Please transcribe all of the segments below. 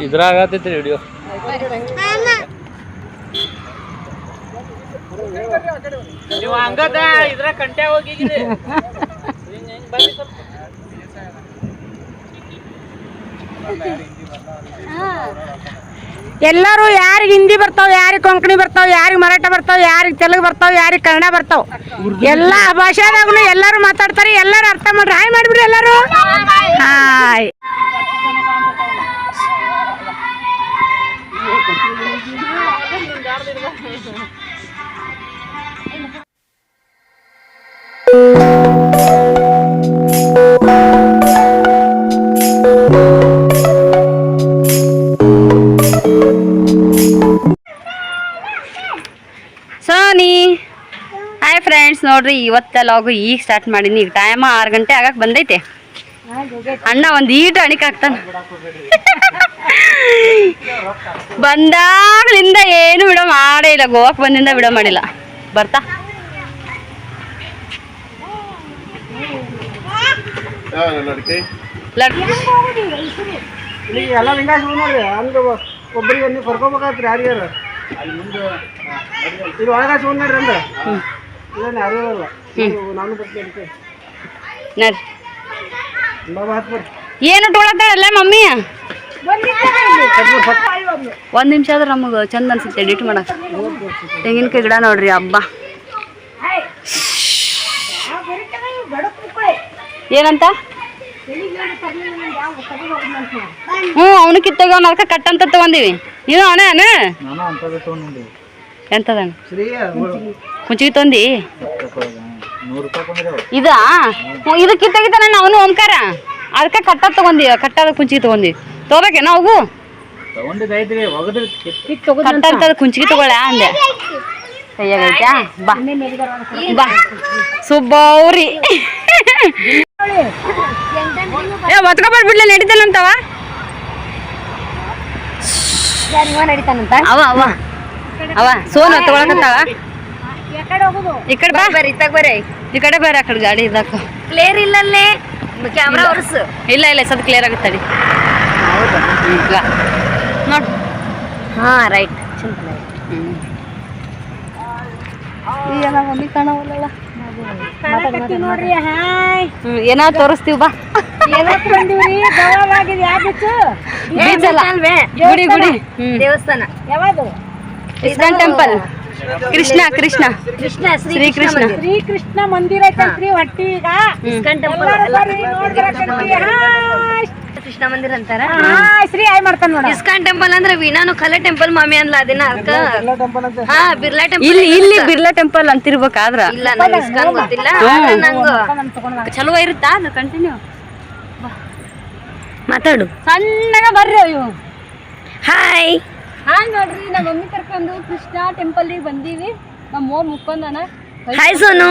ಇದ್ರಾಗ ಆಗತೈತ್ರಿ ವಿಡಿಯೋ. ನೀವು ಹಂಗದ ಇದ್ರ ಕಂಟೆ ಹೋಗಿದ್ರಿ. ಎಲ್ಲರೂ ಯಾರಿಗೆ ಹಿಂದಿ ಬರ್ತಾವ, ಯಾರಿಗೆ ಕೊಂಕಣಿ ಬರ್ತಾವ, ಯಾರಿಗೆ ಮರಾಠ ಬರ್ತಾವ, ಯಾರಿಗೆ ತೆಲುಗು ಬರ್ತಾವ, ಯಾರಿಗೆ ಕನ್ನಡ ಬರ್ತಾವ, ಎಲ್ಲಾ ಭಾಷಾದಾಗೂ ಎಲ್ಲರೂ ಮಾತಾಡ್ತಾರೆ. ಎಲ್ಲರೂ ಅರ್ಥ ಮಾಡ್ರಿ. ಹಾಯ್ ಮಾಡಿಬಿಡ್ರಿ ಎಲ್ಲರೂ. ಹಾಯ್. ಸೋನಿ ಹಾಯ್ ಫ್ರೆಂಡ್ಸ್, ನೋಡ್ರಿ ಇವತ್ತ ಲಾಗು ಈಗ ಸ್ಟಾರ್ಟ್ ಮಾಡೀನಿ. ಈಗ ಟೈಮ್ 6 ಗಂಟೆ ಆಗಕ್ಕೆ ಬಂದೈತೆ. ಅಣ್ಣ ಒಂದು ಈಟು ಅಣಿಕೆ ಹಾಕ್ತಾನ. ಬಂದಾಗ್ಲಿಂದ ಏನು ವಿಡಿಯೋ ಮಾಡೇ ಇಲ್ಲ. ಗೋವಾಕ್ ಬಂದಿಂದ ವಿಡಿಯೋ ಮಾಡಿಲ್ಲ. ಬರ್ತಾ ಒಬ್ಬರಿಗೆ ನೀವು ಕರ್ಕೋಬೇಕಾಗ್ರಿ. ಯಾರ್ಯಾರ ಇದು ಒಳಗ ನೋಡ್ರಿ ಅಂದ ಇಲ್ಲ ಯಾರು ನಾನು ಬರ್ತೀನಿ. ಏನು ಟೋಳತ್ತಾಳಲ್ಲ ಮಮ್ಮಿ. ಒಂದ್ ನಿಮಿಷ ಆದ್ರೆ ನಮಗೆ ಚಂದ ಅನ್ಸುತ್ತೆ ಎಡಿಟ್ ಮಾಡಕ್. ತೆಂಗಿನಕಾಯಿ ಗಿಡ ನೋಡ್ರಿ ಹಬ್ಬ. ಏನಂತ ಅವನು ಕಿತ್ತೋಗ ಅದಕ್ಕೆ ಕಟ್ ಅಂತ ತಗೊಂಡಿವಿ. ನೀನು ಅವನ ಎಂತದ ಕುಂಚಿಗೆ ತಂದಿ ಇದಾ ಇದು ಕಿತ್ತೋಗಿತಾನ. ಅವನು ಓಂಕಾರ ಅದಕ್ಕೆ ಕಟ್ಟ ತಗೊಂಡಿ. ಕಟ್ಟಾದ ಕುಂಚಿಗೆ ತಗೊಂಡಿ. ತಗೋಬೇಕೇನ ಅವು ಕಟ್ಟಂತದ ಕುಂಚಿಗೆ ತಗೊಳ್ಳ ಅಂದೆ. ಕೈಯಾಗೈತ್ಯಾ? ಬಾ ಬಾ ಸುಬ್ಬವ್ರಿ. ಒತ್ಕೊಬಾರ್ಬಿಡ್ಲ ನಡೀತಾನಂತವ. ಅವ ಅವ ಅವ ಸೋನು ತಗೊಳಕತ್ತಾವ. ಈ ಕಡೆ ಬಾ ಬರ್ರಿ ಈ ಕಡೆ ಬರ್ರಿ. ಆ ಕಡೆ ಗಾಡಿ ಇದಾಕ ಕ್ಲಿಯರ್ ಇಲ್ಲಲ್ಲೇ ಕ್ಯಾಮ್ರಾ ಒರ್ಸು. ಇಲ್ಲ ಇಲ್ಲ ಸದ್ ಕ್ಲಿಯರ್ ಆಗುತ್ತೆ ತಡಿ. ನೋಡ್ ಹಾ ರೈಟ್. ಮಮ್ಮಿ ಕಾಣವಲ್ಲ. ಏನೋ ತೋರಿಸ್ತೀವಿ ಬಾ. ಗುಡಿ ಗುಡಿ ದೇವಸ್ಥಾನ ಯಾವುದು? ISKCON temple. ಕೃಷ್ಣ ಕೃಷ್ಣ ಕೃಷ್ಣ ಶ್ರೀ ಕೃಷ್ಣ ಶ್ರೀಕೃಷ್ಣ ಮಂದಿರ ಐತಂತ್ರಿ. ಒಟ್ಟಿ ಈಗ ಇಸ್ಕಾನ್ ಟೆಂಪಲ್ ಕೃಷ್ಣ ಮಂದಿರ ಅಂತಾರ. ಶ್ರೀ ಆಯ್ ಮಾಡ್ತಾನ ನೋಡ. ಇಸ್ಕಾನ್ ಟೆಂಪಲ್ ಅಂದ್ರೆ ವಿನಾನು ಕಲೆ ಟೆಂಪಲ್ ಮಾಮಿ ಅನ್ಲ ಅದನ್ನ ಅದಕ್ಕ. ಹಾ ಬಿರ್ಲಾ ಟೆಂಪಲ್. ಇಲ್ಲಿ ಇಲ್ಲಿ ಬಿರ್ಲಾ ಟೆಂಪಲ್ ಅಂತಿರ್ಬೇಕಾದ್ರ ಇಲ್ಲ ನಂಗೆ ಇಸ್ಕಾನ್ ಗೊತ್ತಿಲ್ಲ. ನಂಗೆ ಚಲೋ ಇರುತ್ತಾ ಅದು ಕಂಟಿನ್ಯೂ ಮಾತಾಡು. ಸಣ್ಣಗ ಬರ್ರಿ ಅಯ್ಯೋ. ಹಾಯ್ ಹಾಯ್ ನೋಡ್ರಿ ನಮ್ಮ ಮಮ್ಮಿ ಕರ್ಕೊಂಡು ಕೃಷ್ಣ ಟೆಂಪಲ್ಗೆ ಬಂದೀವಿ. ನಮ್ಮ ಮೋರ್ ಮುಕ್ಕೊಂಡನ. Hi Sonu.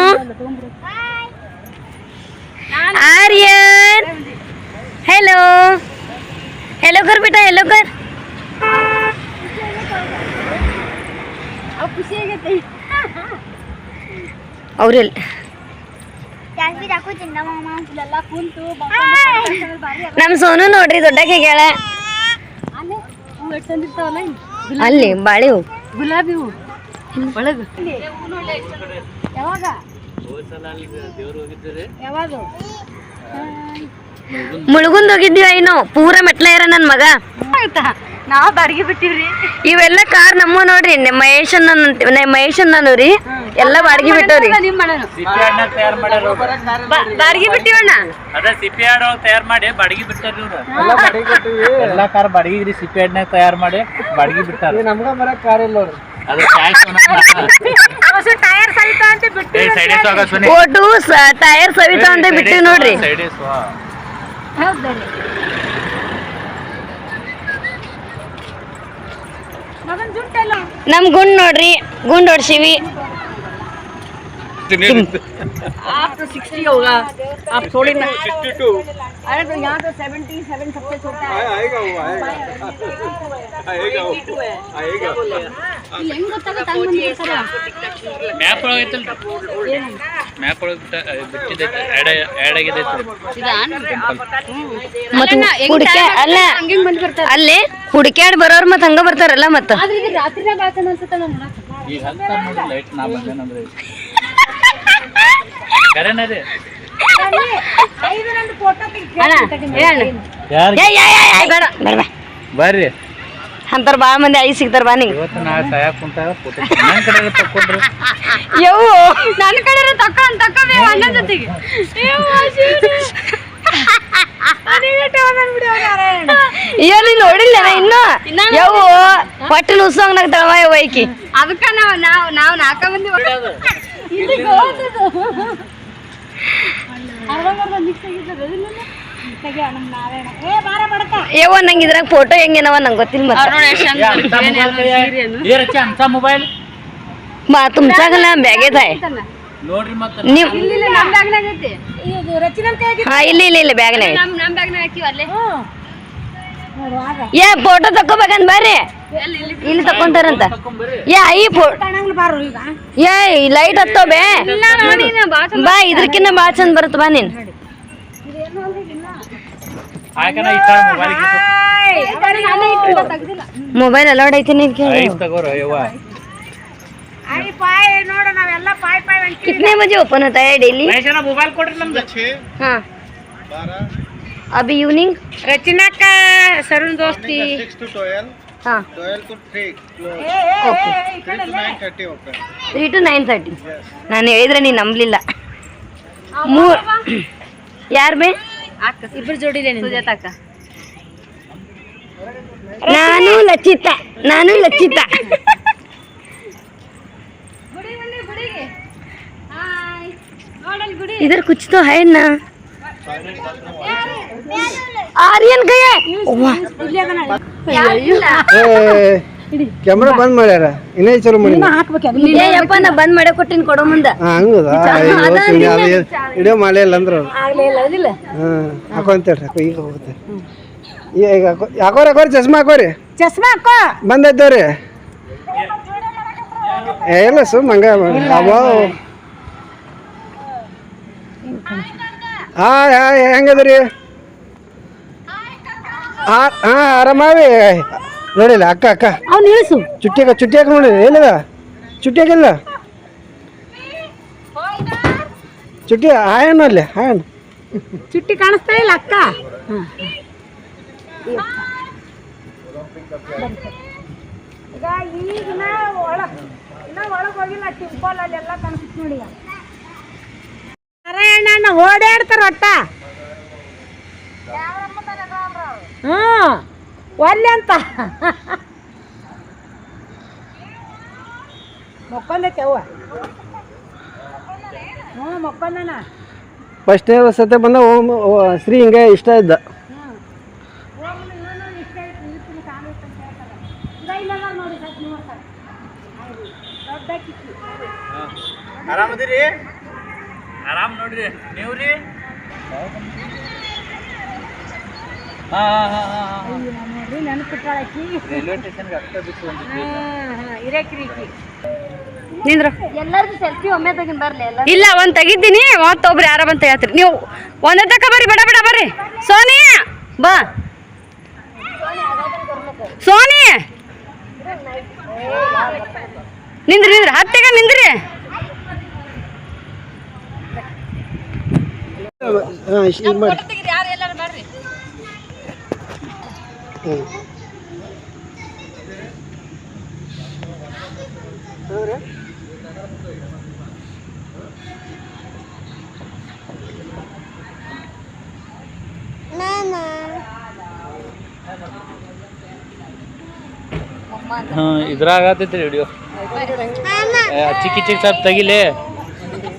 Aryan hello hello कर बेटा हेलो कर. अब खुशी है कि और ಜಾಸ್ತಿ ಜಾಕು ಚಿನ್ನ ಮಾಮ ಎಲ್ಲ ಕುಂತು ನಮ್ಮ ಸೋನು ನೋಡ್ರಿ ದೊಡ್ಡಕ್ಕೆ ಹೇಳ. ಅಲ್ಲಿ ಬಾಳೆ ಹೂ ಗುಲಾಬಿ ಹೂ ಒಳಗ ಯಾವಾಗ ಯಾವಾಗ ಮುಳುಗುಂದ್ ಹೋಗಿದ್ದೀವಿ. ಏನೋ ಪೂರ ಮೆಟ್ಲ ಇರ ನನ್ ಮಗ. ನಾವ್ ಬಾಡಿಗೆ ಬಿಟ್ಟಿವ್ರಿ. ಇವೆಲ್ಲ ಕಾರ್ ನಮ್ಮ ನೋಡ್ರಿ. ಮಹೇಶ್ ನಾನು ರೀ ಎಲ್ಲ ಬಾಡಿಗೆ ಬಿಟ್ಟವ್ರಿ. ಬಾಡಿಗೆ ಬಿಟ್ಟಿವಣ್ಣ. ಅದ ಸಿಪಿಯಾಡ್ ತಯಾರು ಮಾಡಿ ಬಾಡಿಗೆ ಬಿಟ್ಟಾರ. ಎಲ್ಲಾ ಕಾರ್ ಬಾಡಿಗೆ ಸಿಪಿಯಾಡ್ನಾಗ ತಯಾರು ಮಾಡಿ ಬಾಡಿಗೆ ಬಿಟ್ಟಾರ. ನಮ್ಗ ಬರಕ್ ಕಾರ್ ಇಲ್ಲ ನೋಡ್ರಿ. ಟೈರ್ ಸವಿತಾ ಅಂತ ಬಿಟ್ಟಿವಿ ನೋಡ್ರಿ. ನಮ್ ಗುಂಡ್ ನೋಡ್ರಿ ಗುಂಡ್ ಹೊಡ್ಸಿವಿ. आप तो 60 होगा, आप थोड़ी ना 62। अरे तो यहाँ तो 77 सबसे छोटा है. आएगा वो आएगा ये ಹೆಂಗ್ ಗೊತ್ತಾಗುತ್ತೆ? ಹಂಗ ಮಂದಿ ಸರ ಮ್ಯಾಪ್ ಒಳಗೆ ಐತಲ್ಲ ಮ್ಯಾಪ್ ಒಳಗೆ ಬಿಟ್ಟಿದ್ದೈತೆ ಆ್ಯಡ್ ಆಗಿದ್ದೈತೆ ಅಲ್ಲೇ ಹುಡುಕ್ಯಾಡ್ ಬರೋರ್ ಮತ್ ಹಂಗ ಬರ್ತಾರಲ್ಲ ಮತ್ತ ಈಗ ಹತ್ತ ನೋಡಿ ಲೈಟ್ ನಾ ಬಂದೇನಂದ್ರೆ ಕರೆನೇ ರೀ ಬರ್ರಿ ಅಂತಾರ ಬಾಳ ಮಂದಿ ಐ ಸಿಗ್ತಾರ ಬಾ ನಿಂಗೆ ಇವತ್ತು ನಾಳೆ ಸಾಯಕ್ ಕುಂತಾಗ ಫೋಟೋ ನನ್ನ ಕಡೆ ತಕ್ಕೊಂಡ್ರಿ ಯವ್ವು ನನ್ನ ಕಡೆ ತಕ್ಕೋಬೇ ಅಣ್ಣ ಜೊತೆಗೆ ಏನು ನೋಡಿಲ್ಲ ಇನ್ನು ಯವ್ವು ಹೊಟ್ಟೆ ನುಸ್ಸಂಗ್ ನಗ್ತಾಳವ ಯವ್ವ ಐಕಿ ಅದಕ್ಕ ನಾವು ನಾಲ್ಕ ಮಂದಿ ಯವ್ವ ನಂಗೆ ಇದ್ರಾಗ ಫೋಟೋ ಹೆಂಗೇನವ ನಂಗೆ ಗೊತ್ತಿಲ್ಲ ಅಂತ ಮೊಬೈಲ್ तुमच्याकडे बॅगेत आहे ನೋಡ್ರಿ ಮತ್ತೆ ಹಾ ಇಲ್ಲ ಬ್ಯಾಗ್ ಏ ಫೋಟೋ ತಕೋಬೇಕಂತ ಬರ್ರಿ ಇಲ್ಲಿ ತಕೊಂತಾರಂತ ಏ ಐ ಏ ಲೈಟ್ ಹತ್ತೋ ಬೇ ಬಾ ಇದ್ರಕಿನ್ನ ಬಾಳ ಚಂದ ಬರುತ್ತ ಬಾ ನೀನ್ ಮೊಬೈಲ್ ಅಲೌಡ್ ಐತಿ ನೀನ್ ತಗೋರ ಯವ್ವ कितने बजे ओपन होता है डेली मोबाइल कोड नंबर 6 हाँ 12 अभी इवनिंग रचना का सरुण दोस्ती 6 to 12 हाँ 12 to 3 okay 3 to 9:30 open 3 to 9:30 ನಾನು ಹೇಳಿದ್ರೆ ನೀನು ನಂಬಲಿಲ್ಲ ಯಾರು ಬೇ ಇಬ್ಬರು ಜೋಡಿಲೆ ಸುಜಾತ ಅಕ್ಕ ನಾನು ಲಚಿತ इधर कुछ तो है ना आर्यन गए ಕ್ಯಾಮ್ರಾ ಬಂದ್ ಮಾಡ್ಯಾರ ಇನ್ನೇ ಚಲೋ ಮಾಡಿ ಯಪ್ಪ ನಾ ಬಂದ್ ಮಾಡೇ ಕೊಟ್ಟಿನಿ ಕೊಡೋ ಮುಂದ ಹಂಗದಾ ವಿಡಿಯೋ ಮಾಡಲಿಲ್ಲ ಅಂದ್ರು ಹಾಕೊಂತೇಳ್ರಿ ಈಗ ಹೋಗುತ್ತೆ ಈಗ ಹಾಕೋರಿ ಚಸ್ಮಾ ಹಾಕೋ ಬಂದೈತವ್ರಿ ಇಲ್ಲ ಸುಮ್ ಹಂಗ ಹೆಂಗದ್ರಿ ಆರಾಮಾವಿ ನೋಡಿಲ್ಲ ಅಕ್ಕ ಅವ್ನು ಇಳಿಸು ಚುಟ್ಟಿ ನೋಡಿ ಏನಿದ ಚುಟ್ಟಿಯಾಗಿಲ್ಲ ಚುಟ್ಟಿ ಹಾಯಣ್ಣ ಅಲ್ಲಿ ಹಾಯಣ್ಣ ಚುಟ್ಟಿ ಕಾಣಿಸ್ತಾ ಇಲ್ಲ ಅಕ್ಕ ಒಳಗೆ ಹೋಗಿಲ್ಲ ಟಿಂಪಲ್ ಅಲ್ಲಿ ಎಲ್ಲ ಕಾಣಿಸುತ್ತೆ ನೋಡಿ ನಾರಾಯಣ ಓಡಾಡ್ತಾರ ಒಟ್ಟ ಒಲ್ಲೆ ಅಂತ ಮೊಕ್ಕೊಂದೈತೆ ಅವ್ವ ಮೊಕ್ಕೊಂದನ ಫಸ್ಟ್ನೇ ಸತೆ ಬಂದ ಓಂ ಶ್ರೀ ಹಿಂಗೆ ಇಷ್ಟ ಇದ್ದ ಆರಾಮದಿರಿ ಆರಾಮ್ ನೋಡ್ರಿ ನೀವ್ರಿ ರೈಲ್ವೆ ಸ್ಟೇಷನ್ಗೆ ಅಷ್ಟ ಬಿಟ್ಟು ನಿಂದ್ರು ಎಲ್ಲಾರ್ದು ಸೆಲ್ಫಿ ಒಮ್ಮೆ ತಗಿನ್ ಬರ್ಲಿ ಇಲ್ಲ ಒಂದ್ ತೆಗಿದ್ದೀನಿ ಮತ್ತೊಬ್ರು ಯಾರ ಬಂತ ಹೇಳ್ತೀರಿ ನೀವು ಒಂದೇ ತಕ ಬರ್ರಿ ಬಡ ಬರ್ರಿ ಸೋನಿ ಬಾ ಸೋನಿ ನಿಂದ್ರಿ ಹತ್ತೆಗ ನಿಂದ್ರಿ ಇದ್ರಾಗ ಆಗತೈತ್ರಿ ವಿಡಿಯೋ ಚಿಕ್ಕಿ ಸ್ವಲ್ಪ ತೆಗಿಲಿ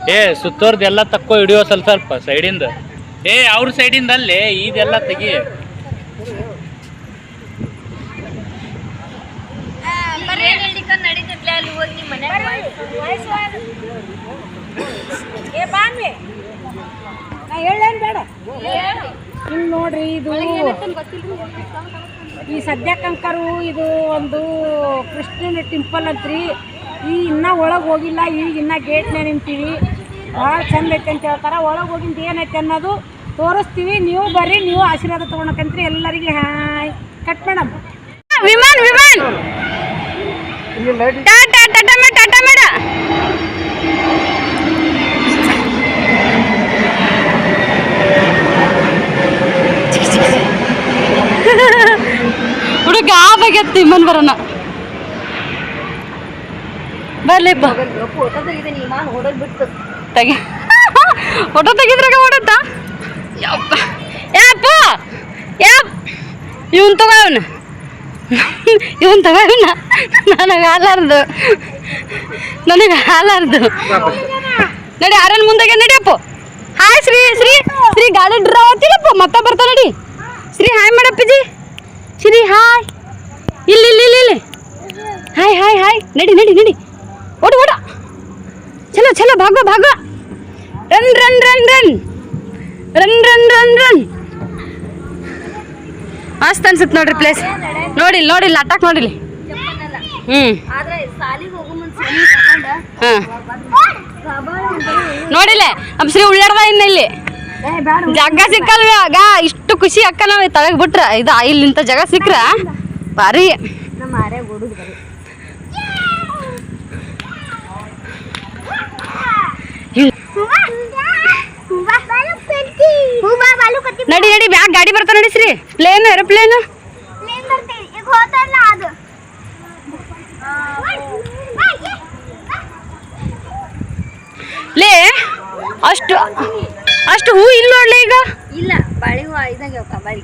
ಏ ಸುತ್ತೋರ್ದೆಲ್ಲ ತಕ್ಕೋ ವಿಡಿಯೋ ಸ್ವಲ್ಪ ಸೈಡಿಂದ ಅವ್ರ ಸೈಡಿಂದ ಅಲ್ಲೇ ಇದೆಲ್ಲ ತೆಗಿ ಹಿಂಗ್ ನೋಡ್ರಿ ಇದು ಈ ಸದ್ಯಕ್ಕಂಕರು ಇದು ಒಂದು ಕೃಷ್ಣನ ಟೆಂಪಲ್ ಅಂತ್ರಿ ಈ ಇನ್ನ ಒಳಗೆ ಹೋಗಿಲ್ಲ ಈಗ ಇನ್ನ ಗೇಟ್ನೇ ನಿಂತೀವಿ ಭಾಳ ಚಂದ ಐತೆ ಅಂತ ಹೇಳ್ತಾರೆ. ಒಳಗೆ ಹೋಗಿಂದ ಏನೈತೆ ಅನ್ನೋದು ತೋರಿಸ್ತೀವಿ. ನೀವು ಬರ್ರಿ, ನೀವು ಆಶೀರ್ವಾದ ತೊಗೊಳಕಂತ್ರಿ ಎಲ್ಲರಿಗೆ. Hi cut madam. ವಿಮಾನ್ ವಿಮಾನ್ ಇಲ್ಲಿ ಲೈಟ್ ಟಾಟಾ ಟಾಟಾ ಮಾಡ ಟಾಟಾ ಮಾಡ. ಹುಡುಗ ಆವಾಗತ್ತಿ ಮನ್ ಬರೋಣ ಬರ್ಲಿಪ್ಪ ತೆಗಿ ಫೋಟೋ ತೆಗಿದ್ರಾಗ ಓಡತ್ತ. ಯಪ್ಪ ಯಪ್ಪ ಯಪ್ ಇವನ್ ತಗೋವನ ಇವನ್ ತಗೋವನ ನನಗೆ ಹಾಲಾರ್ದು ನಡಿ ಆರನ್ ಮುಂದಾಗೆ ನಡಿಯಪ್ಪ. ಹಾಯ್ ಶ್ರೀ ಶ್ರೀ ಶ್ರೀ ಗಾಡಿ ಡ್ರೈವ್ ಆಗ್ತಿಲ್ಲಪ್ಪ ಮತ್ತೆ ಬರ್ತಾ ನಡಿ. ಶ್ರೀ ಹಾಯ್ ಮಾಡಪ್ಪಜಿ. ಶ್ರೀ ಹಾಯ್ ಇಲ್ಲಿ ಇಲ್ಲಿ ಇಲ್ಲಿ ಇಲ್ಲಿ ಹಾಯ್ ಹಾಯ್ ಹಾಯ್ ನಡಿ ನಡಿ ನಡಿ ಓಡು ಓಡ ಚಲೋ ಚಲೋ ಭಾಗೋ ಭಾಗೋ run run run run run run run run. ಮಸ್ತ್ ಅನ್ಸುತ್ತೆ ನೋಡ್ರಿ ಪ್ಲೇಸ್. ನೋಡಿಲ್ಲ ನೋಡಿಲ್ಲ ಅಟ್ಟಾಕ್ ನೋಡಿಲ್ಲ. ನೋಡಿಲ್ಲ ನಮ್ಮ ಶ್ರೀ ಉಳ್ಳಾಡ್ದ ಇನ್ನ ಇಲ್ಲಿ ಜಾಗ ಸಿಕ್ಕಲ್ವ ಆಗ ಇಷ್ಟು ಖುಷಿ ಅಕ್ಕ ನಾವು ತಳಗ್ ಬಿಟ್ರ ಇದು ಇಲ್ಲಿಂತ ಜಾಗ ಸಿಕ್ಕ್ರ ಭಾರಿ. ನಡಿ ನಡಿ ಬ್ಯಾಗ್ ಗಾಡಿ ಬರ್ತಾವ ನಡಿ ಶ್ರೀ. ಪ್ಲೇನ್ ಏರೋಪ್ಲೇನ್ ಲೇ ಅಷ್ಟು ಅಷ್ಟು ಹೂ ಇಲ್ಲ ನೋಡ್ಲಿ ಈಗ. ಇಲ್ಲ ಬಾಳಿ ಹೂ ಇದಾಗ ಬಾಳಿ.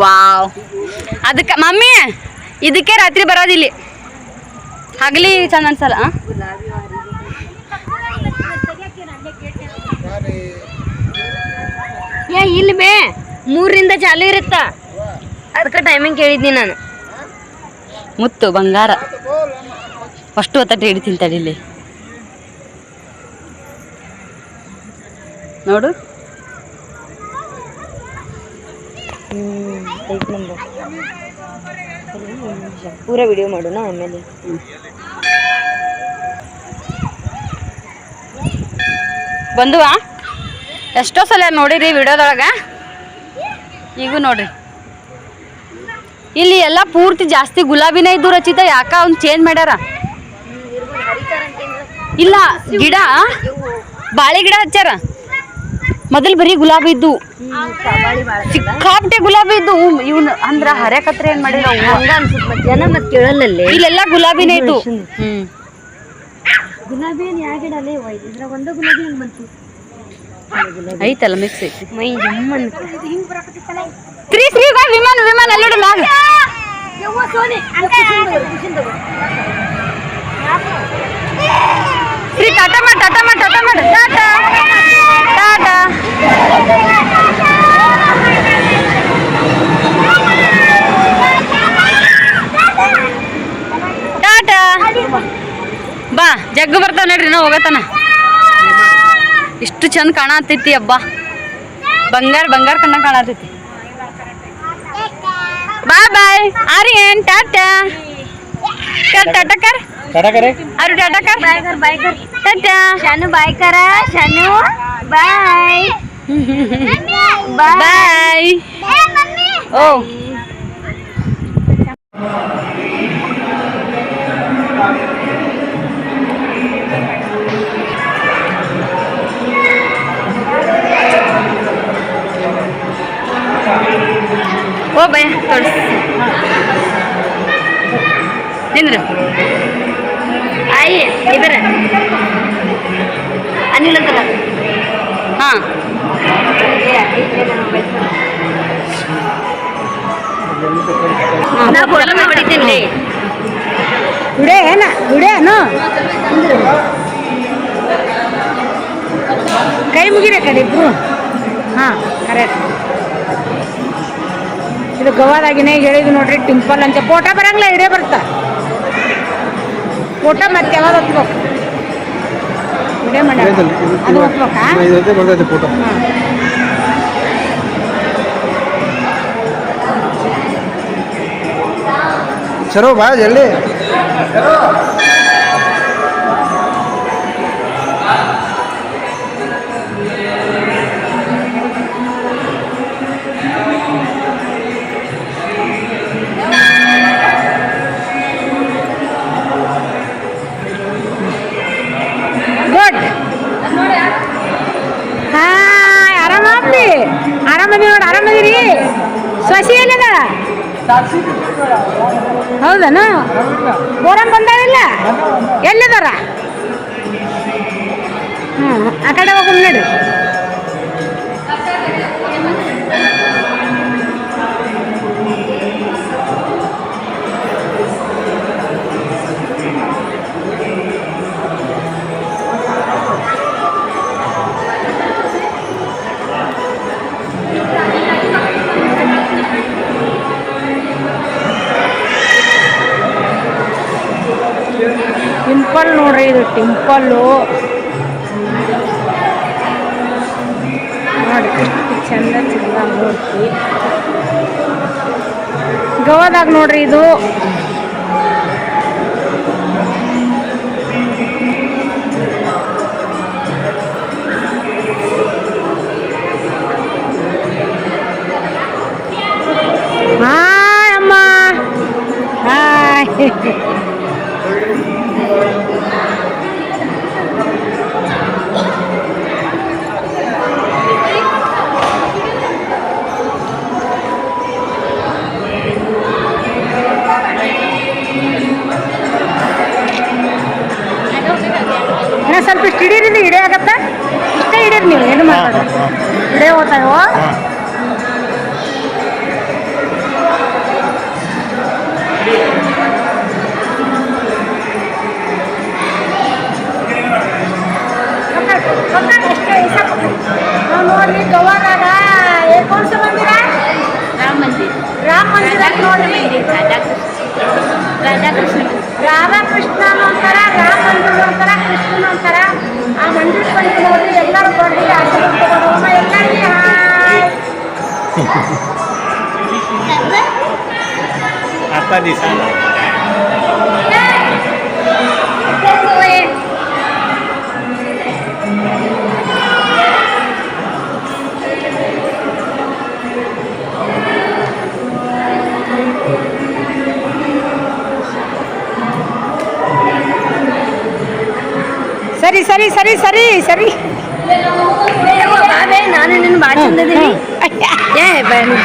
ವಾವ್ ಅದಕ್ಕೆ ಮಮ್ಮಿ ಇದಕ್ಕೆ ರಾತ್ರಿ ಬರೋದಿಲ್ಲಿ ಹಗಲಿ ಚಂದ ಅನ್ಸಲ್ಲ. ಇಲ್ಲಿ ಬೇ 3ರಿಂದ ಚಾಲು ಇರುತ್ತ ಅದಕ್ಕೆ ಟೈಮಿಂಗ್ ಕೇಳಿದ್ನಿ ನಾನು. ಮುತ್ತು ಬಂಗಾರ ಅಷ್ಟು ಹೊತ್ತ ಹಿಡಿತೀನಿ ತಡಿಲಿ ನೋಡು. ಪೂರ ವಿಡಿಯೋ ಮಾಡೋಣ ಆಮೇಲೆ. ಬಂದುವ ಎಷ್ಟೋ ಸಲ ನೋಡಿರಿ ವಿಡಿಯೋದೊಳಗ, ಈಗೂ ನೋಡ್ರಿ. ಇಲ್ಲಿ ಎಲ್ಲ ಪೂರ್ತಿ ಜಾಸ್ತಿ ಗುಲಾಬಿನೇ ಇದ್ದು ರಚಿತ. ಯಾಕ ಅವ್ನು ಚೇಂಜ್ ಮಾಡ್ಯಾರ. ಇಲ್ಲ ಗಿಡ ಬಾಳೆ ಗಿಡ ಹಚ್ಚಾರ. ಮೊದಲು ಬರೀ ಗುಲಾಬಿ ಇದ್ದು ಸಿಕ್ಕಾಪಟ್ಟೆ ಗುಲಾಬಿ ಇದ್ದು. ಇವನ್ ಅಂದ್ರ ಹರ್ಯಾಕತ್ರ ಏನ್ ಮಾಡಿರ ಜನ ಮತ್ ಕೇಳಲ್ಲೇ. ಇಲ್ಲೆಲ್ಲ ಗುಲಾಬಿನೇ ಇದ್ದು. ಗುಲಾಬಿ ಏನ್ ಯಾವ ಗಿಡ ಅಲ್ಲೇ ಇದ್ರಾಗ ಒಂದ ಗುಲಾಬಿ ಹೆಂಗ್ ಬಂತು ಐತಲ್ಲ ಮಿಕ್ಸ್ ಐತಿ. ಮೈ ಜಮ್ಮನ್ ಶ್ರೀ ಶ್ರೀ ವಿಮಾನ ವಿಮಾನ ಅಲ್ಲೋಡು ಮ್ಯಾಗ. ಶ್ರೀ ಟಾಟಾ ಮಾಡ ಟಾಟಾ ಮಾಡ ಟಾಟಾ ಮಾಡ ಟಾಟಾ ಟಾಟಾ. ಟಾಟಾ ಬಾ ಜಗ್ಗು ಬರ್ತಾವ ನೋಡ್ರಿ ನಾವು ಹೋಗತನ. ಇಷ್ಟು ಚಂದ ಕಾಣತೈತಿ ಅಬ್ಬಾ. ಬಂಗಾರ ಬಂಗಾರ ಕಣ್ಣ ಕಾಣತೈತಿ. ಬಾಯ್ ಬಾಯ್ ಆರ್ಯನ್ ಟಾಟಾ कर टाटा कर अरे टाटा कर बाय कर टाटा शानू बाय करा शानू बाय बाय ओ ओ भैया थोड़ा निंद्र आइए इधर अनिल अंकल हाँ ना फोटो में बड़ी दिन ले गुड़े है ना कई मुगिरे कड़ी हाँ करेक्ट ಇದು ಗೋವಾದಾಗಿನೇ ಹೇಳಿದ್ದು ನೋಡ್ರಿ ಟಿಂಪಲ್ ಅಂತ. ಫೋಟೋ ಬರಂಗಿಲ್ಲ ಇಡೇ ಬರ್ತಾ ಫೋಟೋ ಮತ್ತೆ ಯಾವಾಗ ಹೊತ್ಬೇಕು ಇಡೇ ಮಾಡಿ ಅದು ಹೊತ್ಬೇಕಾ ಫೋಟೋ. ಚಲೋ ಬಾ ಜಲ್ದಿ ಗುಡ್ ಹಾಯ್ ಆರಾಮಿ ಆರಾಮದಿ ನೋಡಿ ಆರಾಮದಿರಿ ಸಸಿ ಎಲ್ಲದ ಹೌದನ ಬೋರಂ ಬಂದಾವಿಲ್ಲ ಎಲ್ಲಿದಾರ ಆ ಕಡೆ ಹೋಗಿ ನಡ್ರಿ ಟಿಂಪಲ್ ನೋಡ್ರಿ ಇದು ಟಿಂಪಲ್ಲು ನೋಡಿ ಎಷ್ಟು ಚಂದ ಚಂದ ಮೂರ್ತಿ ಗೋವಾದಾಗ ನೋಡ್ರಿ ಇದು ಹಾಯ್ ಅಮ್ಮ ಹಾಯ್ ಸ್ವಲ್ಪ ಇಷ್ಟು ಹಿಡೀರಿ ಹಿಡೇ ಆಗತ್ತ ಇಷ್ಟೇ ಹಿಡೀರಿ ನೀವು ಏನು ಮಾತಾಡ ಹಿಡೇ ಹೋಗ್ತಾವ ನೋಡ್ರಿ ಗೋವಾದಾಗ ಏಕೋನ್ಸ ಮಂದಿರ ರಾಮ ಮಂದಿರ ನೋಡ್ರಿ ರಾಧಾಕೃಷ್ಣ ಅಂತಾರ ರಾಮ ಮಂದಿರ ಅಂತಾರ ಕೃಷ್ಣನ ಅಂತಾರ ಆ ಮಂದಿರ ಬಂದು ನೋಡ್ರಿ ಎಲ್ಲರೂ ಬರ್ರಿ ಆಶೀರ್ವಾದ ತಗೊಂಡು ಎಲ್ಲರಿಗೆ ಹಾಯ್ ಸರಿ ಸರಿ ಸರಿ ಸರಿ ಸರಿ ನಾನು ನಿನ್ನ ಭಾಳ ಚಂದಿದ್ದೀನಿ ಏ ಬನ್ನಿ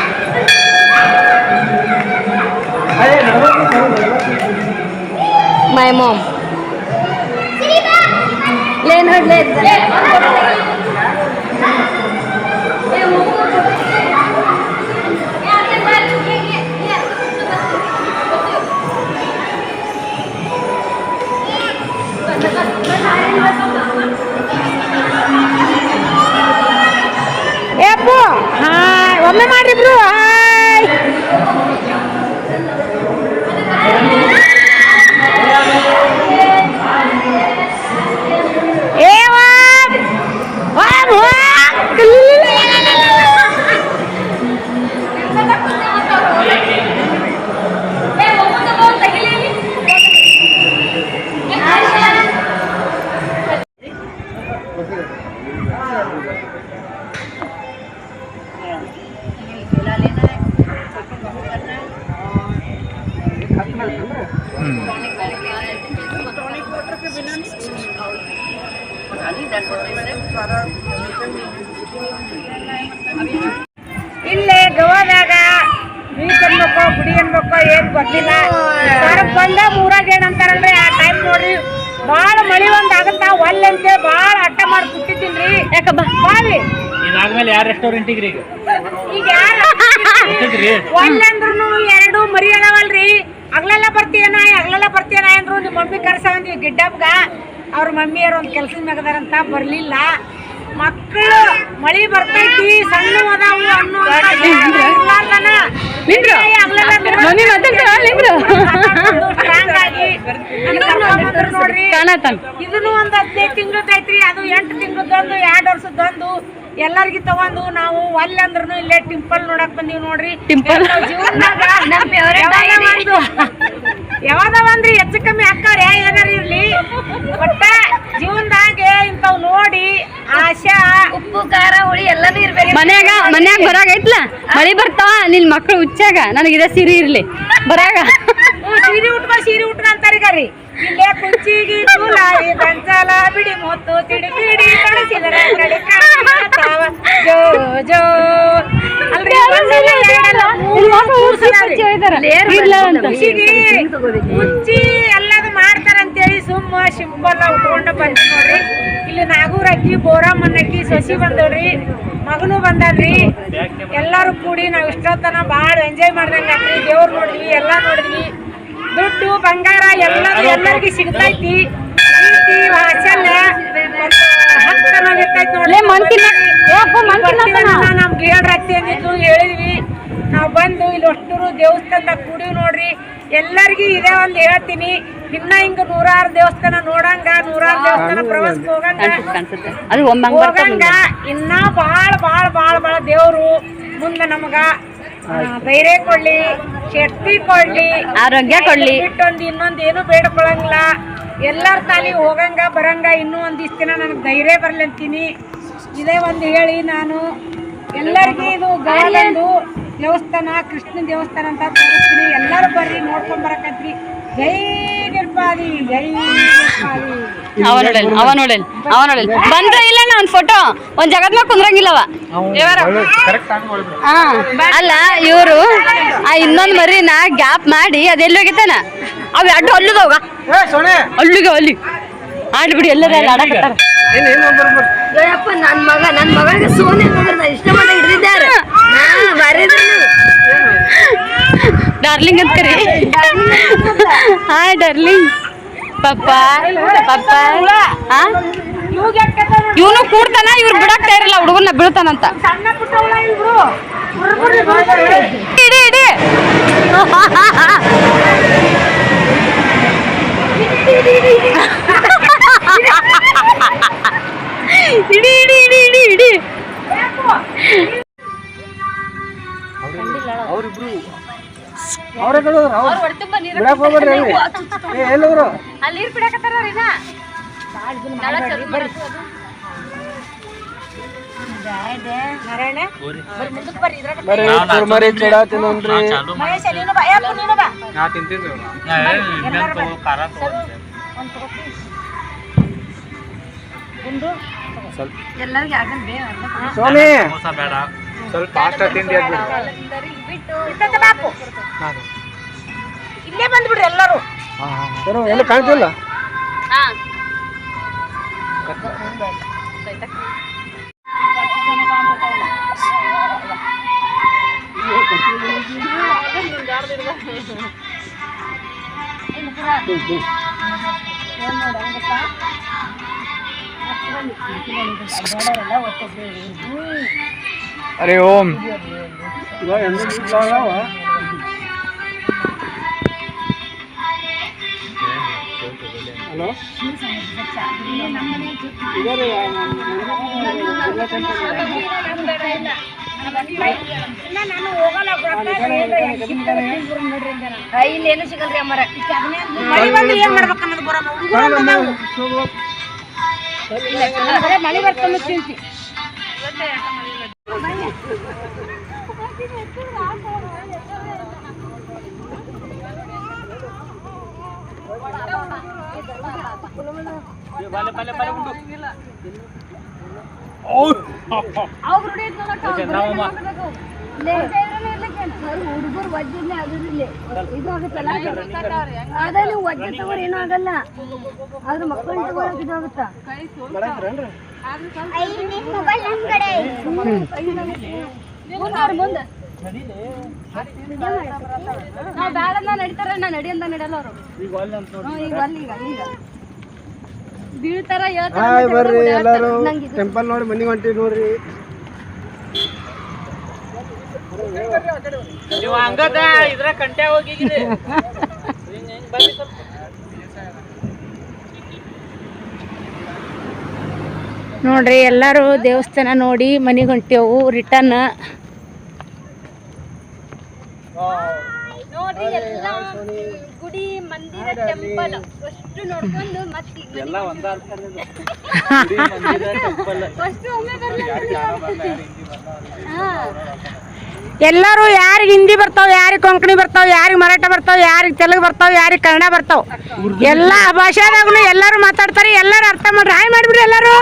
ಮೈ ಮಾಮ್ ಲೇ ನೋಡ್ಲೇ ಏ ಅಪ್ಪು ಹಾಯ್ ಒಮ್ಮೆ ಮಾಡ್ರಿಬ್ರು ಹಾಯ್ ಏ ಇಲ್ಲೇ ಗೋವಾದಾಗ ಬೀಚ್ ಅನ್ಬೇಕೋ ಗುಡಿ ಅನ್ಬೇಕೋ ಏನ್ ಗೊತ್ತಿಲ್ಲ ಸರಕ್ ಬಂದ ಊರಾಗ ಏನಂತಾರಲ್ರಿ ಆ ಟೈಮ್ ನೋಡ್ರಿ ಬಾಳ ಮಳಿ ಒಂದ್ ಆಗತ್ತ ಒಲ್ಲಂತೆ ಬಾಳ ಅಟ್ಟ ಮಾಡಿ ಬಿಟ್ಟಿದ್ದೀನ್ರಿ ಯಾಕ ಬಾವಿ ಇದಾದ್ಮೇಲೆ ಯಾರ ರೆಸ್ಟೋರೆಂಟಿಗೆ ಈಗ ಯಾರು ಒಲ್ಲಂದ್ರು ಎರಡು ಮರಿ ಅದಾವಲ್ರಿ ಅಗ್ಲೆಲ್ಲ ಬರ್ತೀಯನ ಅಂದ್ರು ನಿಮ್ಮ ಮಮ್ಮಿ ಕರ್ಸಂದ್ವಿ ಗಿಡ್ಡಬ್ಗ ಅವ್ರ ಮಮ್ಮಿಯರು ಒಂದ್ ಕೆಲ್ಸದ ಮ್ಯಾಗದಾರಂತ ಬರ್ಲಿಲ್ಲ ಮಕ್ಕಳು ಮಳಿ ಬರ್ತೈತಿ ಸಣ್ಣ ಅದಾವು ಅನ್ನೋ ನೋಡ್ರಿ ಇದನ್ನು ಒಂದ್ 15 ತಿಂಗಳದೈತ್ರಿ ಅದು 8 ತಿಂಗಳದೊಂದು 2 ವರ್ಷದೊಂದು ಎಲ್ಲರಿಗೂ ತಗೊಂಡು ನಾವು ಒಲ್ಲೆ ಅಂದ್ರೂ ಇಲ್ಲೇ ಟೆಂಪಲ್ ನೋಡಕ್ ಬಂದೀವಿ ನೋಡ್ರಿ. ಜೀವನದಾಗ ಯಾವ್ದ ಒಂದ್ರಿ ಹೆಚ್ಚು ಕಮ್ಮಿ ಹಾಕವ್ರೆ ಏನಾರ ಇರ್ಲಿ, ಒಟ್ಟ ಜೀವನದಾಗ ಇಂಥವ್ ನೋಡಿ ಆಶಾ ಉಪ್ಪು ಖಾರ ಹುಳಿ ಎಲ್ಲಾನು ಇರ್ಬೇಕು. ಮನ್ಯಾಗ ಬರಾಗೈತ್ಲ ಮಳಿ ಬರ್ತಾವ ನಿನ್ ಮಕ್ಳು ಹುಚ್ಚಾಗ ನನಗಿದ ಸೀರೆ ಇರ್ಲಿ ಬರಾಗ ಸೀರೆ ಉಟ್ಕ ಅಂತಾರೀ. ಇಲ್ಲೇ ಕುಂಚಿಗಿ ತುಲಾಯಿ ಗಂಚಾಲ ಬಿಡಿ ಮೊತ್ತು ತಿಡಿ ತಿಡಿ ಕಳಿಸಿದರ ಜೋ ಜೋ ಅಲ್ರಿ ಕುಂಚಿ ಎಲ್ಲದು ಮಾಡ್ತಾರಂತೇಳಿ ಸುಮ್ಮ ಸಿಂಪಲ್ ಉಟ್ಕೊಂಡು ಬಂದ್ ನೋಡ್ರಿ. ಇಲ್ಲಿ ನಾಗೂರ್ ಅಕ್ಕಿ ಬೋರಮ್ಮನ ಅಕ್ಕಿ ಸಸಿ ಬಂದವ್ರಿ, ಮಗನು ಬಂದಲ್ರಿ. ಎಲ್ಲಾರು ಕೂಡಿ ನಾವ್ ಇಷ್ಟೊತ್ತನ ಬಾಳ ಎಂಜಾಯ್ ಮಾಡ್ದಂಗ ಆತ್ರಿ. ದೇವ್ರು ನೋಡಿದ್ವಿ, ಎಲ್ಲಾ ನೋಡಿದ್ವಿ. ದುಡ್ಡು ಬಂಗಾರ ಎಲ್ಲರಿಗೂ ಸಿಗ್ತೈತಿ. ಪ್ರೀತಿ ವಾತ್ಸಲ್ಯ ಹಕ್ಕು ಅನ್ನೋದಿರ್ತೈತಿ ನೋಡ್ರಿ. ನಮ್ಗೆ ಹೇಳ್ರತ್ತಿ ಅಂದಿದ್ದು ಹೇಳಿದ್ವಿ. ನಾವು ಬಂದು ಇಲ್ಲಿ ಅಷ್ಟರು ದೇವಸ್ಥಾನದಾಗ ಕೂಡಿವಿ ನೋಡ್ರಿ. ಎಲ್ಲರಿಗೂ ಇದೇ ಒಂದ್ ಹೇಳ್ತೀನಿ, ಇನ್ನ ಹಿಂಗ 106 ದೇವಸ್ಥಾನ ನೋಡಂಗ, 106 ದೇವಸ್ಥಾನ ಪ್ರವಾಸಕ್ಕೆ ಹೋಗಂಗ ಇನ್ನ ಬಾಳ ಬಾಳ ಬಾಳ ಬಾಳ ದೇವ್ರು ಮುಂದೆ ನಮಗ ಧೈರ್ಯ ಕೊಡ್ಲಿ, ಶಕ್ತಿ ಕೊಡ್ಲಿ, ಆರೋಗ್ಯ ಕೊಡ್ಲಿ. ಬಿಟ್ಟೊಂದು ಇನ್ನೊಂದು ಏನು ಬೇಡ್ಕೊಳಂಗಿಲ್ಲ. ಎಲ್ಲರ ತಾಲಿ ಹೋಗಂಗ ಬರಂಗ ಇನ್ನೂ ಒಂದಿಷ್ಟು ದಿನ ನನಗೆ ಧೈರ್ಯ ಬರ್ಲಿ ಅಂತೀನಿ. ಇದೇ ಒಂದು ಹೇಳಿ ನಾನು ಎಲ್ಲರಿಗೂ ಇದು ಗಾಲಂದು ದೇವಸ್ಥಾನ, ಕೃಷ್ಣ ದೇವಸ್ಥಾನ ಅಂತ ತೋರಿಸ್ತೀನಿ. ಎಲ್ಲರೂ ಬರ್ರಿ ನೋಡ್ಕೊಂಡ್ ಬರಕತ್ರಿ. ಜೈ ನಿರ್ಪಾದಿ, ಜೈ ನಿರ್ಪಾದಿ. ಅವ ನೋಡಲ್ ಬಂದ್ರ ಇಲ್ಲ ಒಂದ್ ಫೋಟೋ ಒಂದ್ ಜಗತ್ನಾಗ ಕುಂದ್ರಂಗಿಲ್ಲವ. ಅಲ್ಲ ಇವ್ರು ಇನ್ನೊಂದ್ ಮರಿನ ಗ್ಯಾಪ್ ಮಾಡಿ ಅದೆಲ್ಲಿ ಹೋಗಿತ್ತಾನ ಅವ್ ಅಡ್ಡು ಅಲ್ಲುದವಾಗ ಅಲ್ಲಿ ಆಡ್ಬಿಡಿ ಎಲ್ಲರ ಆಡಕತ್ತಾರ. ನನ್ ಮಗಳಿಗೆ ಸೋನೆ ಇಷ್ಟ ಮಾಡಿ ಹಿಡಿದಿದ್ದಾರೆ. ಡಾರ್ಲಿಂಗ್ ಅಂತ ಕರಿ. Hi darling. ಪಪ್ಪ ಇವನು ಕೂಡ್ತಾನ, ಇವ್ರು ಬಿಡಕ್ತಾ ಇರಲ್ಲ, ಹುಡುಗನ್ನ ಬೀಳ್ತಾನಂತ. ಇಡಿ ಅವ್ರಿಬ್ರು ಅವ್ರೇ ಬಿಡಕ್ ಹೋಗ್ಬೇಡ್ರಿ. ಎಲ್ಲವರು ಅಲ್ಲಿ ನೀರ್ ಬಿಡಕತ್ತಾರ ಬರ್ರಿ ಚೂಡ ತಿನ್ನೋನ್ರಿ. ಸೋನಿ ಸ್ವಲ್ಪ ಫಾಸ್ಟ್ ತಿಂಡಿ ಇಲ್ಲೇ ಬಂದ್ಬಿಡ್ರಿ ಎಲ್ಲರೂ. ಎಲ್ಲ ಕಾಣ್ತಿಲ್ಲ. अरे ओम ಇಲ್ಲೇನು ಸಿಗಲ್ರಿ ಅಮ್ಮರ. ಏನ್ ಮಾಡ್ಬೇಕನ್ನೋದು ಮಳಿ ಬರ್ತಂದು ಚಿಂತಿ. ಹುಡುಗರು ವಜ್ಜಿಲ್ಲ ಇದು ಆಗುತ್ತಲ್ಲ, ಅದೇ ನೀವು ವಜ್ಜೆ ತಗೋರಿ ಏನೂ ಆಗಲ್ಲ, ಆದ್ರೆ ಮಕ್ಕಳನ್ನ ತಗೊಳಕ್ ಇದು ಆಗುತ್ತಾ. ಮುಂದೆ ನಾವು ಬ್ಯಾಡಲ್ಲ ನಡೀತಾರ, ನಾ ನಡಿಯಂತ ನಡೆಯಲ್ಲ ಅವರು. ಈಗ ಬೀಳ್ತಾರ ಬರ್ರಿ ಎಲ್ಲಾರು ಟೆಂಪಲ್ ನೋಡಿ ಮನಿಗೆ ಹೊಂಟಿವಿ ನೋಡ್ರಿ. ನೀವು ಹಂಗದ ಇದ್ರ ಕಂಟೆ ಹೋಗಿದ್ರಿ. ನೋಡ್ರಿ ಎಲ್ಲರೂ ದೇವಸ್ಥಾನ ನೋಡಿ ಮನೆಗೆ ಹೊಂಟೇವು ರಿಟರ್ನ್. ನೋಡ್ರಿ ಎಲ್ಲ ಗುಡಿ ಮಂದಿರ ಟೆಂಪಲ್ ಅಷ್ಟು ನೋಡ್ಕೊಂಡು ಮತ್ತೆ ಎಲ್ಲ ಫಸ್ಟ್ ಒಮ್ಮೆ ಎಲ್ಲರೂ ಯಾರಿಗೆ ಹಿಂದಿ ಬರ್ತಾವ, ಯಾರಿಗೆ ಕೊಂಕಣಿ ಬರ್ತಾವ, ಯಾರಿಗೆ ಮರಾಠ ಬರ್ತಾವ, ಯಾರಿಗೆ ತೆಲುಗು ಬರ್ತಾವ, ಯಾರಿಗೆ ಕನ್ನಡ ಬರ್ತಾವ, ಎಲ್ಲಾ ಭಾಷೆದಾಗೂ ಎಲ್ಲರೂ ಮಾತಾಡ್ತಾರೆ. ಎಲ್ಲರೂ ಅರ್ಥ ಮಾಡ್ರಿ. ಹಾಯ್ ಮಾಡಿಬಿಡ್ರಿ ಎಲ್ಲರೂ.